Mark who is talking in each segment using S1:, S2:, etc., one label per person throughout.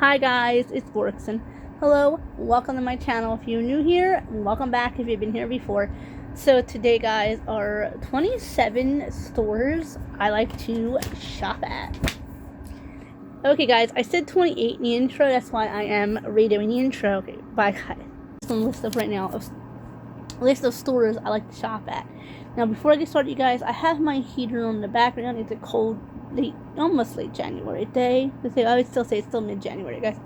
S1: Hi guys, it's Borkson. Hello, welcome to my channel if you're new here, and welcome back if you've been here before. So today guys are 27 stores I like to shop at. Okay guys, I said 28 in the intro, that's why I am redoing the intro. Okay, bye guys. Some list of right now, a list of stores I like to shop at. Now before I get started you guys, I have my heater on in the background. It's a cold, almost late January day. I would still say it's still mid-January, guys.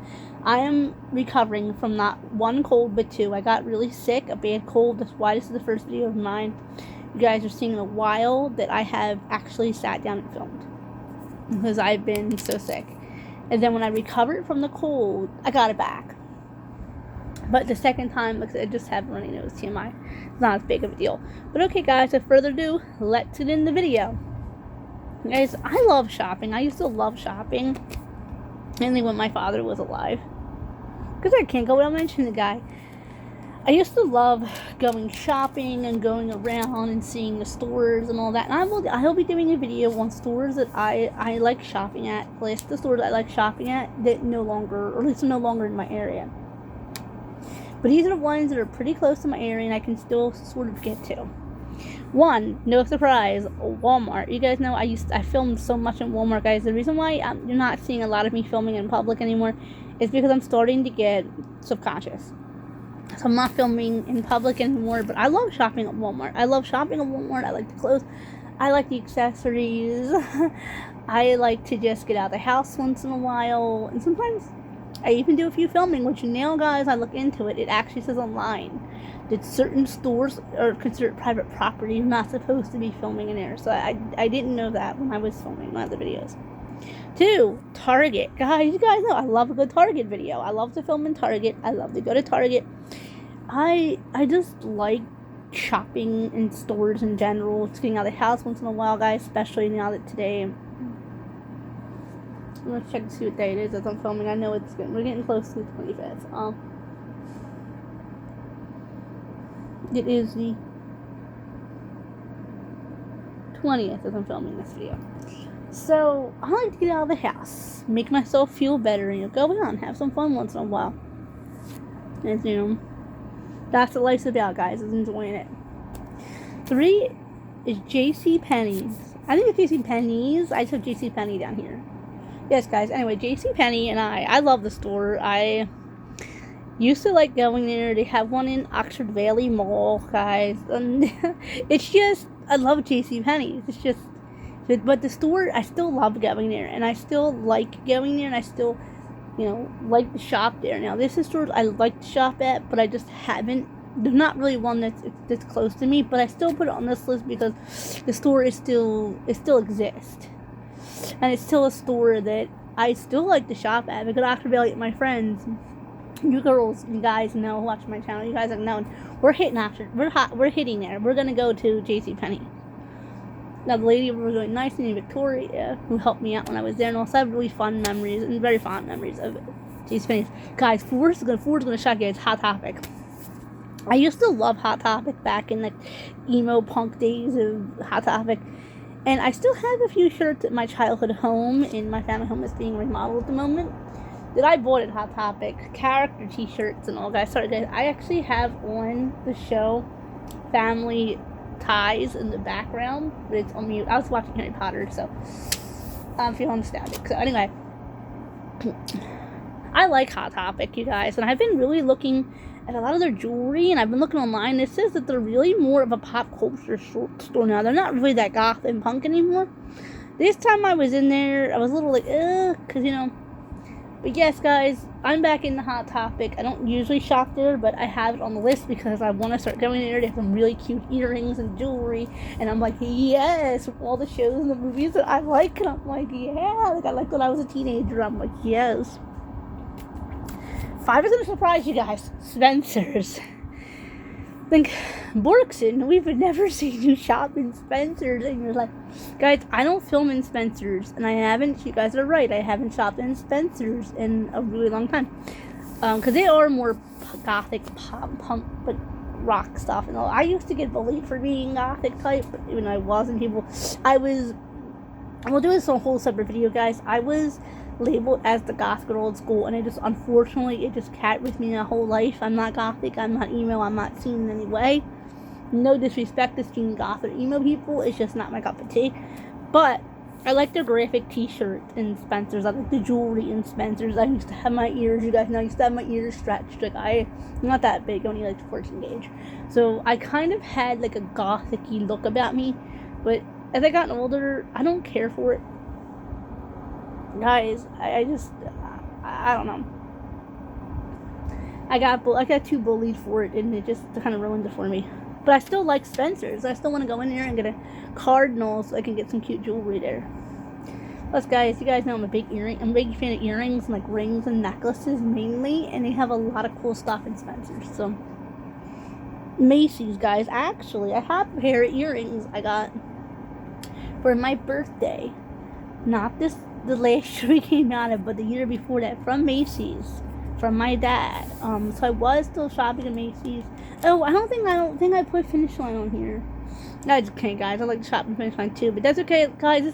S1: I am recovering from not one cold but two. I got really sick, a bad cold. That's why this is the first video of mine you guys are seeing in a while that I have actually sat down and filmed, because I've been so sick. And then when I recovered from the cold, I got it back. But the second time, because I just have runny nose, TMI, it's not as big of a deal. But okay guys, without further ado, let's get in the video. Guys, I love shopping. I used to love shopping, mainly when my father was alive, because I can't go without mentioning the guy. I used to love going shopping and going around and seeing the stores and all that. And I will be doing a video on stores that I like shopping at, list the stores I like shopping at that no longer, or at least are no longer in my area. But these are the ones that are pretty close to my area and I can still sort of get to. One, no surprise, Walmart. You guys know I filmed so much in Walmart, guys. The reason why you're not seeing a lot of me filming in public anymore is because I'm starting to get subconscious. So I'm not filming in public anymore, but I love shopping at Walmart. I love shopping at Walmart. I like the clothes. I like the accessories. I like to just get out of the house once in a while. And sometimes I even do a few filming, which now, guys, I look into it. It actually says online that certain stores are considered private property. You're not supposed to be filming in there. So I didn't know that when I was filming my other videos. Two, Target. Guys, you guys know I love a good Target video. I love to film in Target. I love to go to Target. I just like shopping in stores in general. It's getting out of the house once in a while, guys, especially now that today. I'm gonna check to see what day it is as I'm filming. I know it's good. We're getting close to the 25th. It is the 20th as I'm filming this video. So I like to get out of the house, make myself feel better, and go around, have some fun once in a while. And that's what life's about, guys, is enjoying it. 3 is JCPenney's. I think it's JCPenney's. I just have JCPenney down here. Yes, guys. Anyway, JCPenney and I love the store. I used to like going there. They have one in Oxford Valley Mall, guys. And it's just, I love JCPenney's. It's just, but the store, I still love going there. And I still like going there. And I still, like to shop there. Now, this is stores I like to shop at, but I just haven't. There's not really one that's close to me. But I still put it on this list because the store it still exists. And it's still a store that I still like to shop at. I go to Oxford Valley with my friends. You girls, you guys know, watch my channel. You guys have known. We're hitting Oxford. We're hitting there. We're gonna go to JCPenney. Now the lady was really nice named Victoria, who helped me out when I was there, and also have really fun memories and very fond memories of JCPenney's. Guys, Ford's gonna shock you guys. Hot Topic. I used to love Hot Topic back in the emo punk days of Hot Topic. And I still have a few shirts at my childhood home, and my family home is being remodeled at the moment, that I bought at Hot Topic. Character t-shirts and all, guys. Sorry, guys. I actually have on the show Family Ties in the background, but it's on mute. I was watching Harry Potter, so I'm feeling nostalgic. So anyway, I like Hot Topic, you guys, and I've been really looking at a lot of their jewelry, and I've been looking online. It says that they're really more of a pop culture store now. They're not really that goth and punk anymore. This time I was in there, I was a little like, because, But yes, guys, I'm back in the Hot Topic. I don't usually shop there, but I have it on the list because I want to start going there. They have some really cute earrings and jewelry, and I'm like, yes, with all the shows and the movies that I like, and I'm like, yeah, like I liked when I was a teenager. I'm like, yes. 5 is going to surprise you guys. Spencer's. Think, Borkson, we've never seen you shop in Spencer's in your life. Guys, I don't film in Spencer's, and I haven't, you guys are right, I haven't shopped in Spencer's in a really long time. Because they are more gothic, punk, but rock stuff and all. I used to get bullied for being gothic type, but when I wasn't, we'll do this on a whole separate video, guys. I was labeled as the goth girl at school, and it just, unfortunately, it just carried with me my whole life. I'm not gothic, I'm not emo, I'm not seen in any way. No disrespect to seeing goth or emo people, it's just not my cup of tea. But I like the graphic t-shirts in Spencer's. I like the jewelry in Spencer's. I used to have my ears, you guys know, I used to have my ears stretched. Like, I'm not that big, I only like 14 gauge. So I kind of had like a gothic-y look about me. But as I got older, I don't care for it. Guys, I don't know. I got too bullied for it, and it just kind of ruined it for me. But I still like Spencer's. I still want to go in there and get a Cardinal so I can get some cute jewelry there. Plus, guys, you guys know I'm a big fan of earrings and like rings and necklaces mainly, and they have a lot of cool stuff in Spencer's. So Macy's, guys. Actually, I have a pair of earrings I got for my birthday. Not the last year we came out of, but the year before that, from Macy's, from my dad. So I was still shopping at Macy's. Oh, I don't think I put Finish Line on here. That's okay, guys. I like to shop in Finish Line too, but that's okay, guys.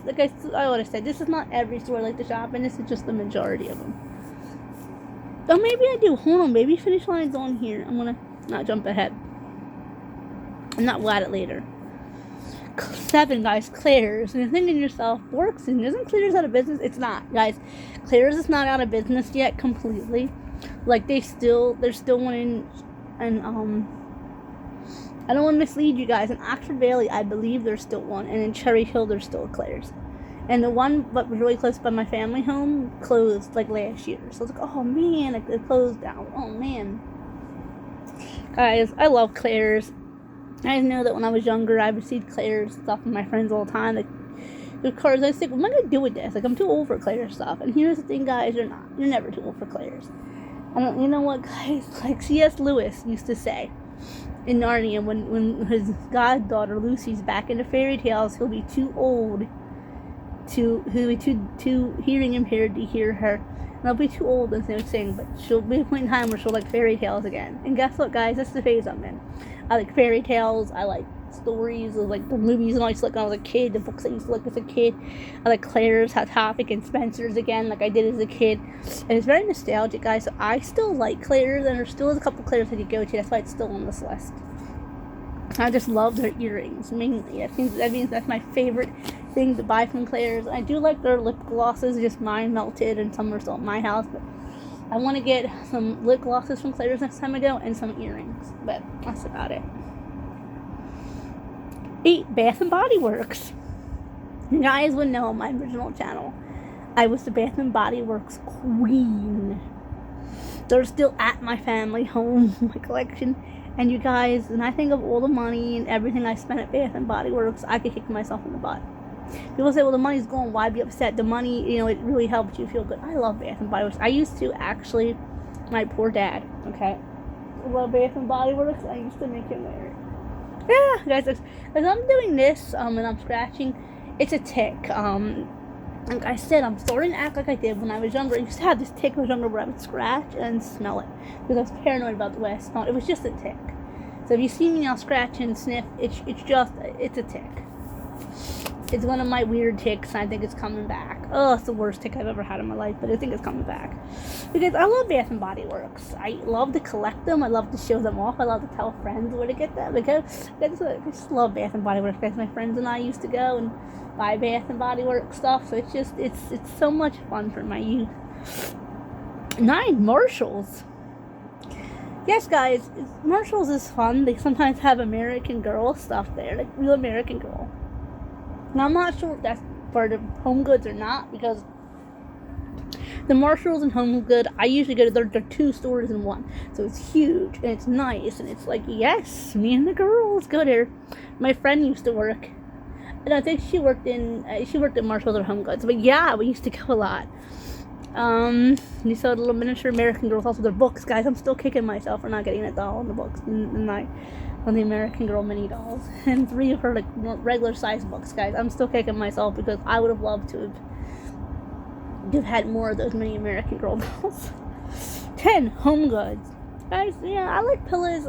S1: I would have said this is not every store I like to shop in. This is just the majority of them. Oh, maybe I do. Hold on, maybe Finish Line's on here. I'm gonna not jump ahead. I'm not glad at later. 7, guys, Claire's. And you're thinking to yourself, Borkson, isn't Claire's out of business? It's not, guys. Claire's is not out of business yet completely. Like, they're still winning, and I don't want to mislead you guys. In Oxford Valley, I believe there's still one, and in Cherry Hill, there's still a Claire's. And the one but was really close by my family home closed like last year. So I was like, oh man, it closed down. Oh man, guys, I love Claire's. I know that when I was younger, I would see Claire's stuff with my friends all the time. Like, the cars, I was like, what am I gonna do with this? Like, I'm too old for Claire's stuff. And here's the thing, guys, you're not. You're never too old for Claire's. You know what, guys? Like C.S. Lewis used to say in Narnia, when his goddaughter Lucy's back into fairy tales, he'll be too old he'll be too hearing impaired to hear her. And I'll be too old, as they were saying, but she'll be a point in time where she'll like fairy tales again. And guess what, guys? That's the phase I'm in. I like fairy tales. I like stories of like the movies and I used to like when I was a kid, the books I used to like as a kid. I like Claire's, Hot Topic, and Spencer's again, like I did as a kid. And it's very nostalgic, guys. So I still like Claire's, and there still is a couple Claire's I could go to. That's why it's still on this list. I just love their earrings, mainly. That means that's my favorite thing to buy from Claire's. I do like their lip glosses, just mine melted, and some are still at my house, but I want to get some lip glosses from Claire's next time I go, and some earrings, but that's about it. 8, Bath & Body Works. You guys would know on my original channel, I was the Bath & Body Works queen. They're still at my family home, my collection. And you guys, when I think of all the money and everything I spent at Bath & Body Works, I could kick myself in the butt. People say, well, the money's gone, why be upset? The money, it really helps you feel good. I love Bath & Body Works. I used to, actually, my poor dad, okay? I love Bath & Body Works. I used to make him wear it. Yeah, guys, as I'm doing this, and I'm scratching, it's a tick. Like I said, I'm starting to act like I did when I was younger. I used to have this tick when I was younger where I would scratch and smell it. Because I was paranoid about the way I smelled. It was just a tick. So if you see me now scratch and sniff, it's a tick. It's one of my weird ticks, and I think it's coming back. Oh, it's the worst tick I've ever had in my life, but I think it's coming back. Because I love Bath & Body Works. I love to collect them. I love to show them off. I love to tell friends where to get them. Because I just love Bath & Body Works. Because my friends and I used to go and buy Bath & Body Works stuff. So it's so much fun for my youth. 9, Marshalls. Yes, guys, Marshalls is fun. They sometimes have American Girl stuff there, like real American Girl. Now, I'm not sure if that's part of Home Goods or not, because the Marshalls and Home Goods, I usually go to, they're 2 stores in one. So it's huge, and it's nice, and it's like, yes, me and the girls go there. My friend used to work, and I think she worked at Marshalls or Home Goods. But yeah, we used to go a lot. You saw the little miniature American Girls, also their books, guys. I'm still kicking myself for not getting a doll in the books, on the American Girl mini dolls, and 3 of her like regular size books, guys. I'm still kicking myself because I would have loved to have had more of those mini American Girl dolls. 10, Home Goods, guys. Yeah, I like pillows.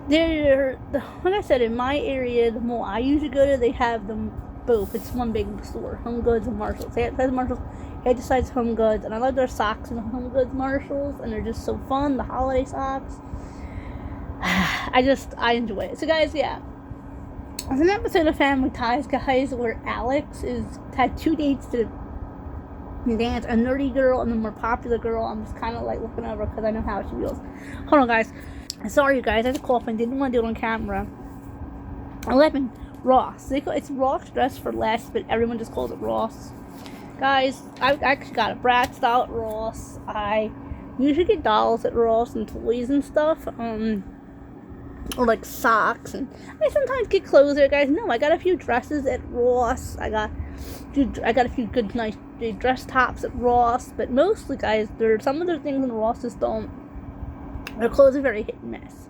S1: They're like I said, in my area, the mall I usually go to, they have them both. It's one big store, Home Goods and Marshalls. They have Marshalls It decides Home Goods, and I love their socks and Home Goods Marshalls, and they're just so fun. The holiday socks. I enjoy it. So guys, yeah. There's an episode of Family Ties, guys, where Alex had 2 dates to dance, a nerdy girl and the more popular girl. I'm just kind of like looking over because I know how she feels. Hold on, guys. Sorry, you guys. I had a cough and didn't want to do it on camera. 11. Ross. It's Ross Dress for Less, but everyone just calls it Ross. Guys, I actually got a Bratz doll at Ross. I usually get dolls at Ross and toys and stuff. Or like socks, and I sometimes get clothes there, guys. No, I got a few dresses at Ross. I got a few good, nice dress tops at Ross, but mostly, guys, there's some of the things in Ross just don't. Their clothes are very hit and miss,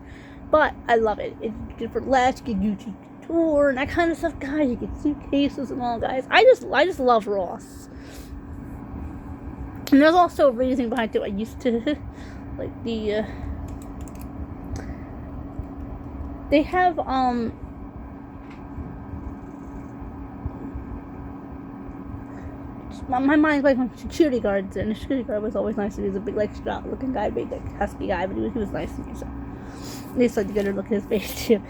S1: but I love it. It's good for less. You get Gucci Couture and that kind of stuff, guys. You get suitcases and all, guys. I just love Ross. And there's also a reason behind it. I used to like the. They have, my mind's like security guards, and the security guard was always nice to me. He was a big, like, strong looking guy, big, like, husky guy, but he was nice to me, so. At least, like, to get a look at his face, too.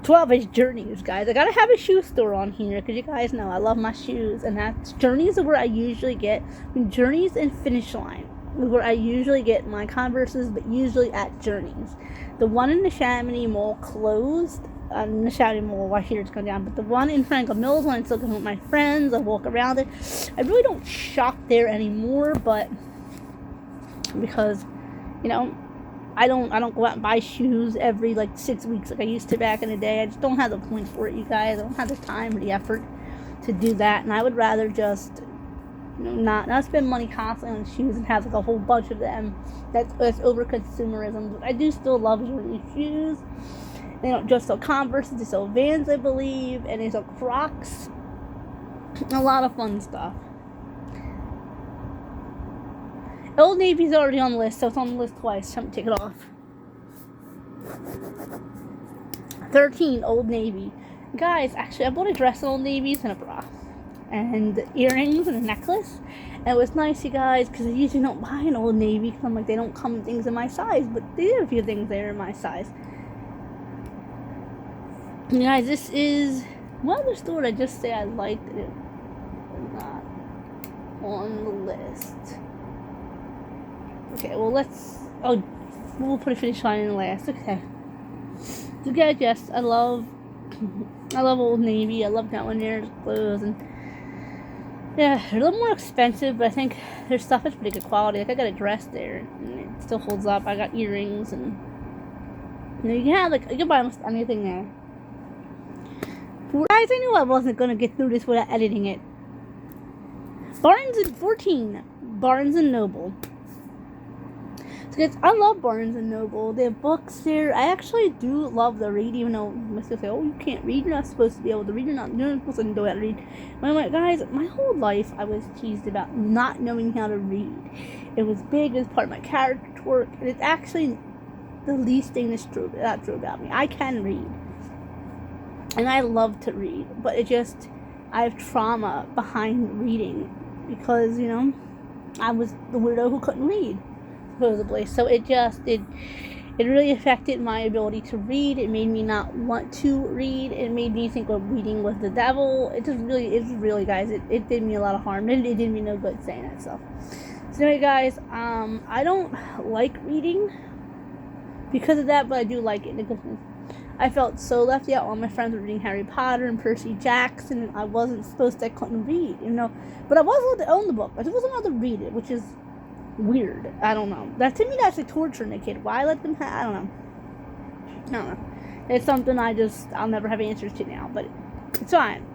S1: 12 is Journeys, guys. I gotta have a shoe store on here, because you guys know I love my shoes, and that's, Journeys is where I usually get, Journeys and Finish Line is where I usually get my Converses, but usually at Journeys. The one in the Chamonix Mall closed. The Chamonix Mall, I hear it's going down. But the one in Franklin Mills, when I'm still going with my friends, I walk around it. I really don't shop there anymore, but because, you know, I don't go out and buy shoes every like 6 weeks like I used to back in the day. I just don't have the points for it, you guys. I don't have the time or the effort to do that, and I would rather just, you know, not spend money constantly on shoes and have like a whole bunch of them. That's over consumerism. But I do still love Journeys shoes. They don't just sell Converse, they sell Vans, I believe, and they sell Crocs. A lot of fun stuff. Old Navy's already on the list, so it's on the list twice. So I'm gonna take it off. 13, Old Navy. Guys, actually, I bought a dress at Old Navy's and a bra. And earrings and a necklace. And it was nice, you guys, because I usually don't buy an Old Navy because I'm like, they don't come in things in my size, but they have a few things there in my size. You guys, this is one other store I just say I liked it not on the list. Okay, well we'll put a Finish Line in the last. Okay. You guys, yes, I love Old Navy. I love that one there, clothes, and yeah, they're a little more expensive, but I think their stuff is pretty good quality. Like, I got a dress there, and it still holds up. I got earrings, and you know, you can buy almost anything there. Guys, I knew I wasn't gonna get through this without editing it. 14, Barnes and Noble. So guys, I love Barnes and Noble. They have books there. I actually do love the read, even though my sister say, "Oh, you can't read. You're not supposed to be able to read. You're not supposed to know how to read." And I'm like, guys, my whole life I was teased about not knowing how to read. It was big. It was part of my character work, and it's actually the least thing that's true about me. I can read, and I love to read, but I have trauma behind reading because, you know, I was the weirdo who couldn't read, supposedly. So it really affected my ability to read. It made me not want to read. It made me think of reading was the devil. It's really, guys, it did me a lot of harm. It did me no good saying that stuff. So anyway, guys, I don't like reading because of that, but I do like it. I felt so left out. All my friends were reading Harry Potter and Percy Jackson, and I wasn't supposed to. I couldn't read, you know. But I was allowed to own the book. I just wasn't allowed to read it, which is weird. I don't know. That to me, that's like torturing a kid. Why let them I don't know. It's something I'll never have answers to now, but it's fine.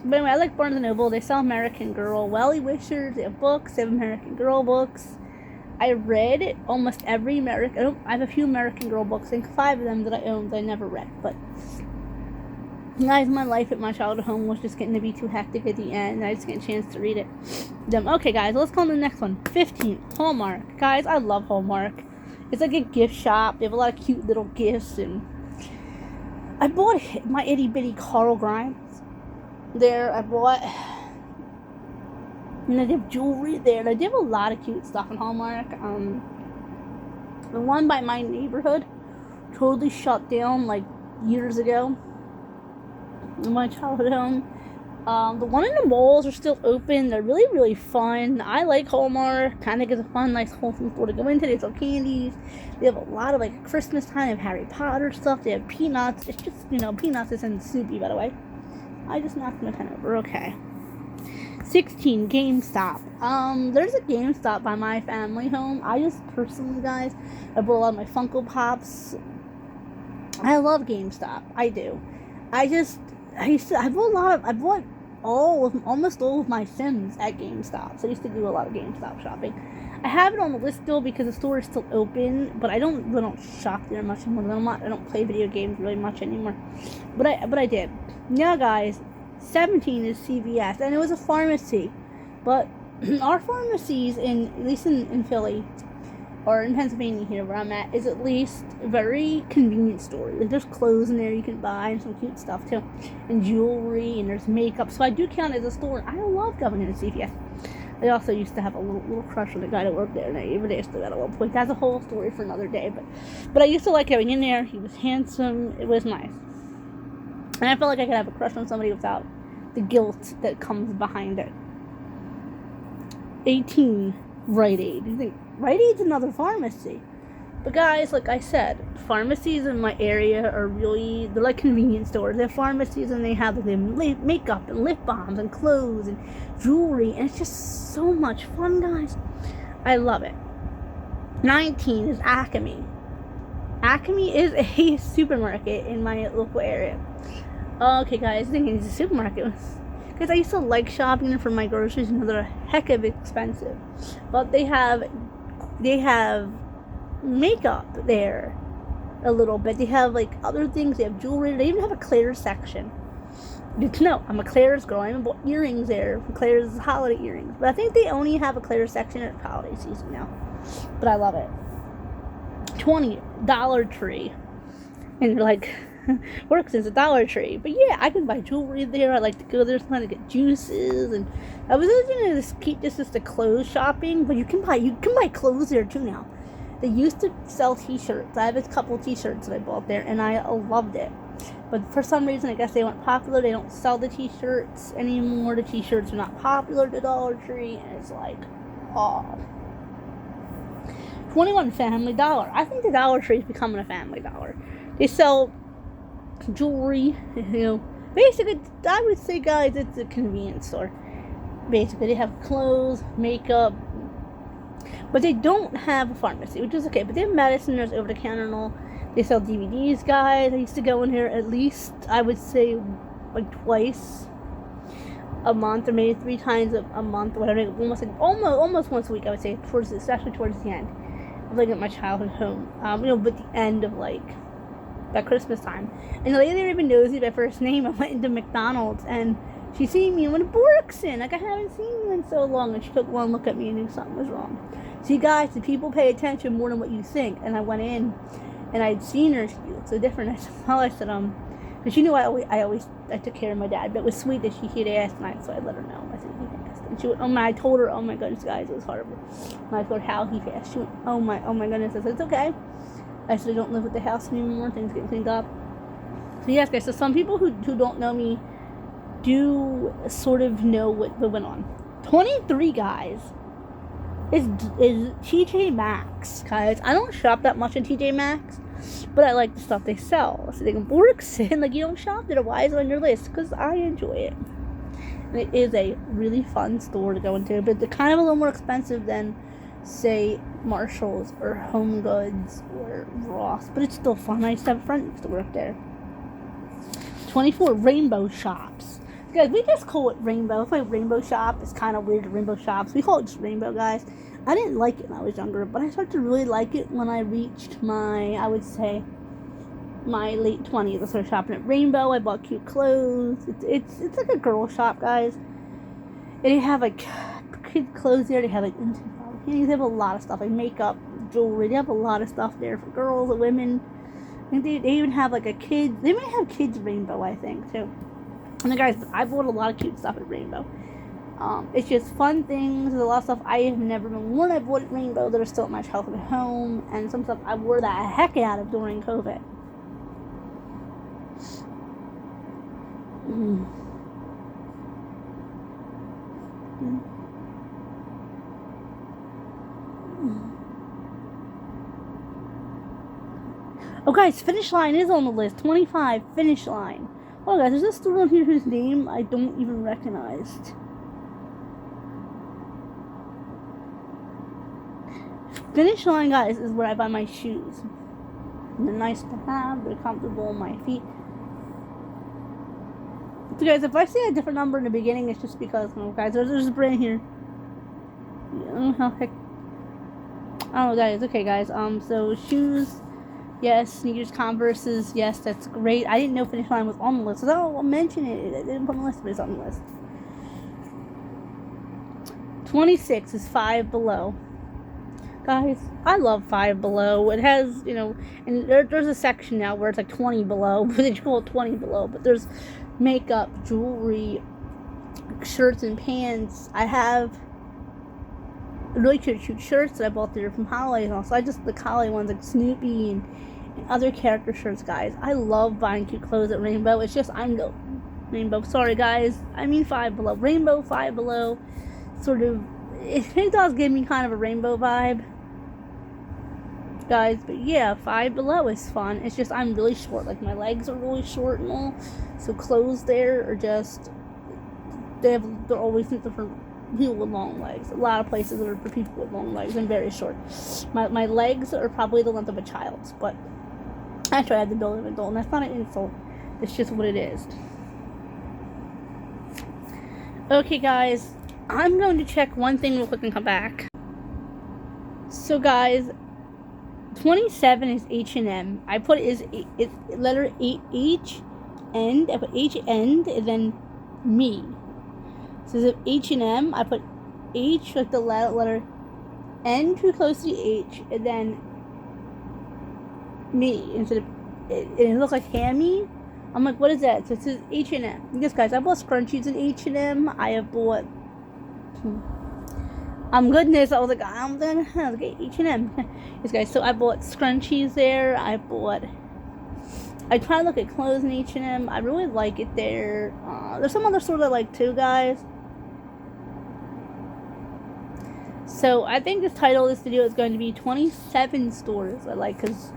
S1: But anyway, I like Barnes & Noble. They sell American Girl, Welly Wishers. They have books. They have American Girl books. I read almost every I have a few American Girl books. I think 5 of them that I owned I never read. But guys, my life at my childhood home was just getting to be too hectic at the end. I just didn't get a chance to read it. Okay, guys, let's go on to the next one. 15, Hallmark. Guys, I love Hallmark. It's like a gift shop. They have a lot of cute little gifts, and I bought my itty bitty Carl Grimes there. I bought And they have jewelry there. They have a lot of cute stuff in Hallmark. The one by my neighborhood totally shut down like years ago in my childhood home. The one in the malls are still open. They're really, really fun. I like Hallmark. Kind of gives a fun, nice, wholesome store to go into. They sell candies. They have a lot of like Christmas time. They have Harry Potter stuff. They have Peanuts. It's just, Peanuts isn't Snoopy, by the way. I just knocked my pen over. Okay. 16, GameStop. There's a GameStop by my family home. I just personally, guys, I bought a lot of my Funko Pops. I love GameStop. I do. I bought almost all of my Sims at GameStop. So I used to do a lot of GameStop shopping. I have it on the list still because the store is still open, but I don't shop there much anymore. I don't play video games really much anymore. But I did. Now, guys, 17 is CVS, and it was a pharmacy. But our pharmacies, at least in Philly, or in Pennsylvania here where I'm at, is at least a very convenient store. Like, there's clothes in there you can buy, and some cute stuff too, and jewelry, and there's makeup. So I do count it as a store. I love going into CVS. I also used to have a little crush on the guy that worked there, and I even asked him at one point. That's a whole story for another day. But I used to like going in there. He was handsome. It was nice. And I felt like I could have a crush on somebody without the guilt that comes behind it. 18, Rite Aid. You think Rite Aid's another pharmacy? But guys, like I said, pharmacies in my area are they're like convenience stores. They're pharmacies, and they have makeup and lip balms and clothes and jewelry, and it's just so much fun, guys. I love it. 19 is Acme. Acme is a supermarket in my local area. Okay, guys, I think it's a supermarket. Because I used to like shopping for my groceries, and they're a heck of expensive. But they have makeup there a little bit. They have like other things. They have jewelry. They even have a Claire's section. No, I'm a Claire's girl. I even bought earrings there for Claire's holiday earrings. But I think they only have a Claire's section at holiday season now. But I love it. 20, Dollar Tree. And you're like, works as a Dollar Tree. But yeah, I can buy jewelry there. I like to go there sometimes to get juices. And I was going to keep this as the clothes shopping, but you can buy clothes there too now. They used to sell t-shirts. I have a couple t-shirts that I bought there, and I loved it. But for some reason, I guess they went popular. They don't sell the t-shirts anymore. The t-shirts are not popular at the Dollar Tree, and it's like, oh. 21, Family Dollar. I think the Dollar Tree is becoming a Family Dollar. They sell jewelry, Basically, I would say, guys, it's a convenience store. Basically, they have clothes, makeup, but they don't have a pharmacy, which is okay. But they have medicine, there's over-the-counter and all. They sell DVDs, guys. I used to go in here at least, I would say, like twice a month, or maybe 3 times a month, or whatever. Almost once a week, I would say, especially towards the end of like at my childhood home. But the end of like that Christmas time. And the lady there even knows me by first name. I went into McDonald's, and she seen me and went, Borkson, like I haven't seen you in so long. And she took one look at me and knew something was wrong. See, guys, the people pay attention more than what you think. And I went in, and I'd seen her. She looked so different. I said, because she knew I took care of my dad. But it was sweet that she'd asked, and so I let her know. I said, he passed. And she went, I told her, oh my goodness, guys, it was horrible. And I told her how he passed. She went, oh my goodness. I said, it's okay. I said, I don't live at the house anymore. Things get cleaned up. So yes, guys, so some people who don't know me do sort of know what went on. 23, guys, is TJ Maxx, guys. I don't shop that much in TJ Maxx, but I like the stuff they sell. So they can Borkson, like, you don't shop there. Why is it on your list? Because I enjoy it. And it is a really fun store to go into, but they're kind of a little more expensive than, say, Marshalls or Home Goods or Ross, but it's still fun. I used to have a friend who used to work there. 24, Rainbow Shops. Guys, we just call it Rainbow. It's like Rainbow Shop. It's kind of weird, Rainbow Shops. We call it just Rainbow, guys. I didn't like it when I was younger, but I started to really like it when I reached my late 20s. I started shopping at Rainbow. I bought cute clothes. It's like a girl shop, guys. And they have like kid clothes there. They have like they have a lot of stuff, like makeup, jewelry. They have a lot of stuff there for girls and women. I think they even have like they might have kids Rainbow, I think, too. And the guys, I bought a lot of cute stuff at Rainbow. It's just fun things. There's a lot of stuff I have never been worn. I bought rainbow that are still at my childhood home, and some stuff I wore the heck out of during COVID. Oh guys, Finish Line is on the list. 25, Finish Line. Oh guys, there's a store on here whose name I don't even recognize. Finish Line, guys, is where I buy my shoes. They're nice to have, they're comfortable on my feet. So guys, if I say a different number in the beginning, it's just because, guys, there's a brand here. I don't know how heck. Oh, guys, okay, guys. So shoes, yes. Sneakers, Converses, yes, that's great. I didn't know Finish Line was on the list, so I'll mention it. I didn't put on the list, but it's on the list. 26 is Five Below. Guys, I love Five Below. It has, and there's a section now where it's like 20 below, but they call it 20 below. But there's makeup, jewelry, shirts and pants. I have really cute shirts that I bought there from Holiday and also. I just the Holiday ones like Snoopy and other character shirts, guys. I love buying cute clothes at Rainbow. It's just I'm the Rainbow. Sorry, guys. I mean Five Below. Rainbow, Five Below. Sort of. It does give me kind of a rainbow vibe, guys, but yeah, Five Below is fun. It's just I'm really short, like my legs are really short and all, so clothes there are just they're always different people with long legs. A lot of places are for people with long legs and very short. My legs are probably the length of a child's, but actually I have the build of an adult, and that's not an insult. It's just what it is. Okay, guys, I'm going to check one thing real quick and come back. So, guys, 27 is H&M. I put it is letter H end. I put H end and then me. So is H&M. I put H like the letter N too close to the H, and then me instead of it looks like hammy. I'm like, what is that? So it says H&M. Yes, guys, I bought scrunchies in H&M. I have bought. Goodness, I was like, I'm gonna get H&M. Yes, guys, so I bought scrunchies there. I try to look at clothes in H&M. I really like it there. There's some other stores I like too, guys. So I think the title of this video is going to be 27 stores I like, because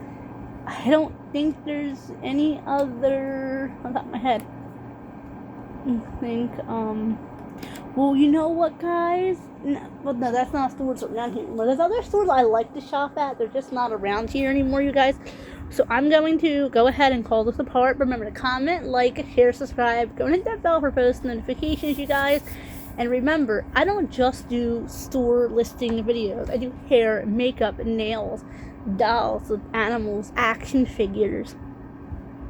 S1: I don't think there's any other on top of my head. I think, well, you know what, guys? No, that's not stores around here anymore. There's other stores I like to shop at. They're just not around here anymore, you guys. So I'm going to go ahead and call this apart. Remember to comment, like, share, subscribe. Go and hit that bell for post notifications, you guys. And remember, I don't just do store listing videos. I do hair, makeup, nails, dolls with animals, action figures.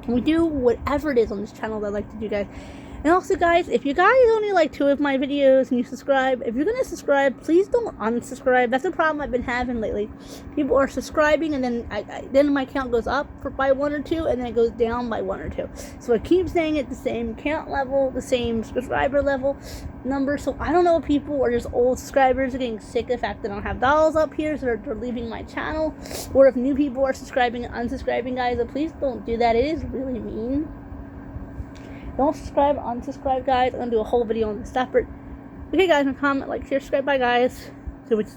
S1: We do whatever it is on this channel that I like to do, guys. And also, guys, if you guys only like 2 of my videos and you subscribe, if you're going to subscribe, please don't unsubscribe. That's a problem I've been having lately. People are subscribing, and then then my count goes up by 1 or 2, and then it goes down by 1 or 2. So I keep saying it, the same count level, the same subscriber level number. So I don't know if people are just old subscribers are getting sick of the fact that I don't have dolls up here, so they're leaving my channel. Or if new people are subscribing and unsubscribing, guys, so please don't do that. It is really mean. Don't subscribe, unsubscribe, guys. I'm going to do a whole video on this separate. Okay, guys, comment, like, share, subscribe. Bye, guys. So it's